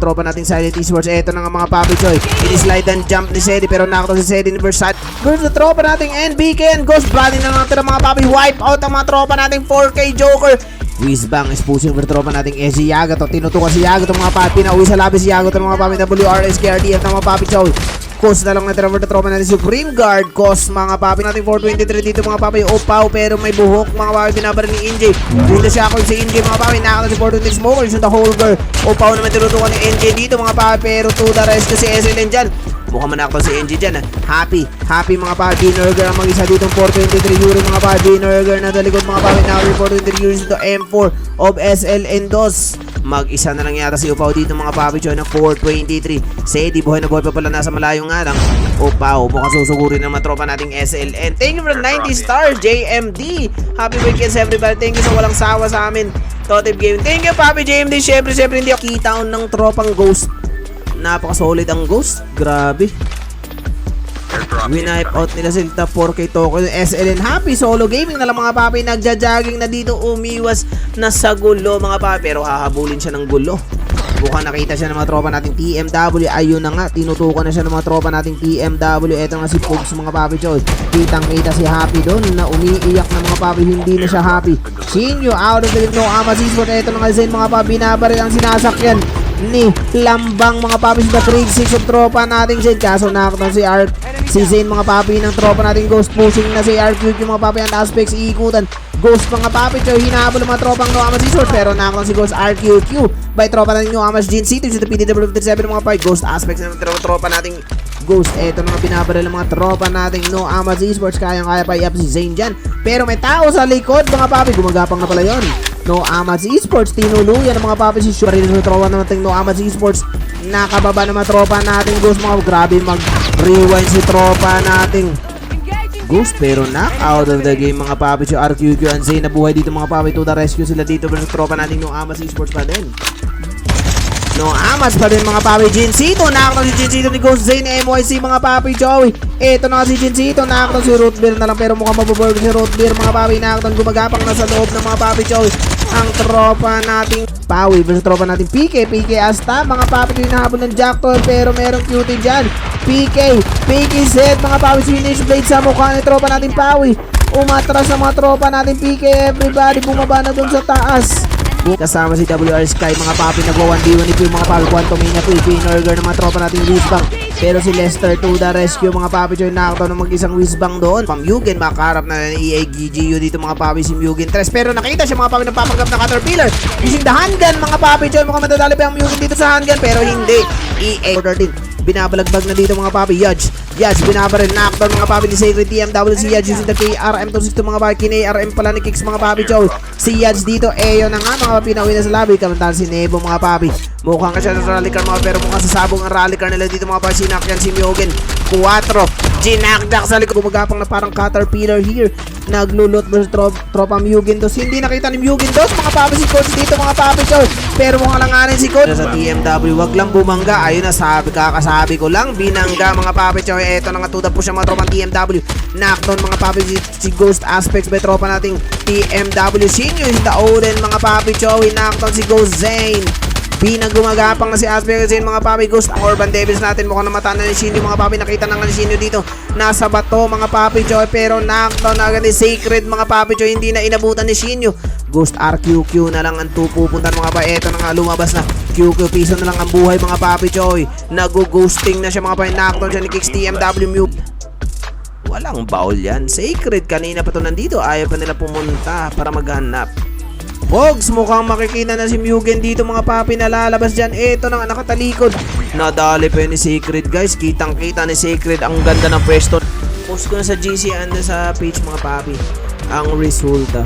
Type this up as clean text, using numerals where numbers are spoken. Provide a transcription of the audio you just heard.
tropa nating Silent Esports. Eto na nga mga papi choy. Ini-slide and jump ni Sedi pero nakita si Sedi ni Versat. Girls na tropa nating NBK and Ghost Body na lang natira mga papi. Wipe out ang mga tropa nating 4K Joker. Whizbang is pushing for tropa nating SG Yagato. Tinutukan si Yagato mga papi. Nauwi sa labi si Yagato mga papi. WRS KRDF na mga papi choy. Cost na lang natira for the tropa natin Supreme Guard. Cost mga papi natin 423 dito mga papi. Opaw pero may buhok mga papi. Binabar ni NJ. Dito siya ako si NJ mga papi. Nakakita si 423 Smoker. Yung the Holger. Opaw naman tinutukan ni NJ dito mga papi. Pero to the rest si SLN dyan. Mukhang manakto si NJ dyan. Happy mga papi. Nerger ang mag-isa dito 423 Yuri mga papi. Nerger na talikod mga papi. Nakakita 423 Yuri dito M4 of SLN DOS. Mag-isa na lang yata si Upaw dito mga papi choy ng 423. Sedi buhay na buhay pa pala nasa malayong nga lang. Upaw mukhang susugurin ng matropa nating SLN. Thank you for 90 stars JMD. Happy weekends everybody. Thank you sa walang sawa sa amin Totip Game. Thank you papi JMD. Syempre hindi ako kita ng tropang Ghost. Napaka-solid ang Ghost. Grabe. Winipe out nila sila 4K Tokyo. SLN happy solo gaming na lang mga papi. Nagja-jogging na dito. Umiwas na sa gulo mga papi. Pero hahabulin siya ng gulo. Bukan nakita siya ng mga tropa nating TMW. Ayun na nga. Tinutukan na siya ng mga tropa nating TMW. Eto nga si Pogs mga papi choy. Kitang-kita si Happy doon na umiiyak na mga papi. Hindi na siya happy. Shinyo out of the no Amas Esports. Eto na nga Zen mga papi. Binabaril ang sinasakyan ni Lambang mga papi sa 3-6 of tropa nating Zen. Kaso nakakita si Zen mga papi ng tropa nating Ghost. Pushing na si RQQ mga papi. Ang aspects iikutan Ghost mga papi choy. Hinahabol ng mga tropang no Amas Esports. Pero nakakita si Ghost RQQ by tropa nating no Amas Gene City sa PDW57 mga papi. Ghost aspects ng tropa nating Ghost. Eto na nga binabaril ng mga tropa nating no Amas Esports. Kayang-kaya pa i-up si Zane dyan. Pero may tao sa likod mga papi. Gumagapang na pala yon. No Amas Esports, tinuluyan ng mga papi si Shuri ng tropa nating no Amas Esports. Nakababa ng mga tropa nating Ghost mga grabe mag-rewind si tropa nating Ghost pero knock out of the game mga papi si RQQ and Zane na buhay dito mga papi. To the rescue sila dito versus tropa nating no Amas Esports pa din. No Amas pa din mga papi. Jincito, nakakita si Jincito ni Ghost Zane MYC mga papi Joey. Eto na si Jincito, nakakita si Rootbeer na lang pero mukhang mababurg si Rootbeer mga papi. Nakakita gumagapang na sa loob ng mga papi Joey. Ang tropa nating Pawi versus tropa nating PK Asta mga papi yung hinahabol ng Jackal pero merong cutie dyan. PK set mga papi finish blade sa mukha ni tropa nating Pawi. Umatras sa mga tropa nating PK. Everybody bumaba na dun sa taas. Kasama si WR Sky mga papi nagwa 1v1 ito yung mga papi. Quantum Mania Nerger ng mga tropa nating Whizbang. Pero si Lester to the rescue mga papi choy. Nakakataw ng mag-isang Whizbang doon. Mugen makaharap na ng EA GGU dito mga papi si Mugen 3. Pero nakita siya mga papi nagpapanggap na Caterpillar using the handgun mga papi choy. Mukhang madadali pa yung Mugen dito sa handgun pero hindi. EA 13 binabalagbag na dito mga papi. Yudge binabaril knockdown mga papi ni Sacred TMW. Si Yudge using the KRM262 mga papi. Kin-ARM pala ni Kicks mga papi choy. Si Yudge dito eyo na nga mga papi nauwi na sa lobby. Kamantahan si Nebo mga papi. Mukhang ka siya sa rally car mga pero mukhang sasabong ang rally car nila dito mga papi. Sinakyan si Mugen 4 ginakdak sa likod. Gumagapang na parang Caterpillar here. Naglulot mo sa tropa Mugen Dos. Hindi nakita ni Mugen Dos mga papi si Coach dito mga papi choy. Pero mukhang langanin si Coach sa TMW. Wag lang bumangga. Ayun na kakasabi ko lang binangga mga papi choy. Eto na nga tuda po siya mga tropang TMW. Knockdown mga papi si Ghost Aspects by tropa nating TMW. Senior in the Oden mga papi choy. Knockdown si Ghost Zane. Pinagumagapang na si Aspect Zane mga papi. Ghost ang Urban Devils natin. Mukhang namata na ni Shinyo mga papi. Nakita na nga ni Shinyo dito. Nasa bato mga papi choy. Pero knockdown na agad ni Sacred mga papi choy. Hindi na inabutan ni Shinyo. Ghost RQQ na lang ang pupuntan mga papi. Eto na nga lumabas na. QQ piso na lang ang buhay mga papi choy. Nag-ghosting na siya mga papi. Knockdown siya ni Kicks TMW Mute. Walang baul yan. Sacred kanina pa to nandito. Ayaw pa nila pumunta para maghanap. Pogs, mukhang makikita na si Mugen dito mga papi na lalabas dyan. Eto na nga nakatalikod. Nadali pa yun ni Sacred guys. Kitang kita ni Sacred. Ang ganda ng pwesto. Post ko na sa GC and sa page mga papi ang resulta.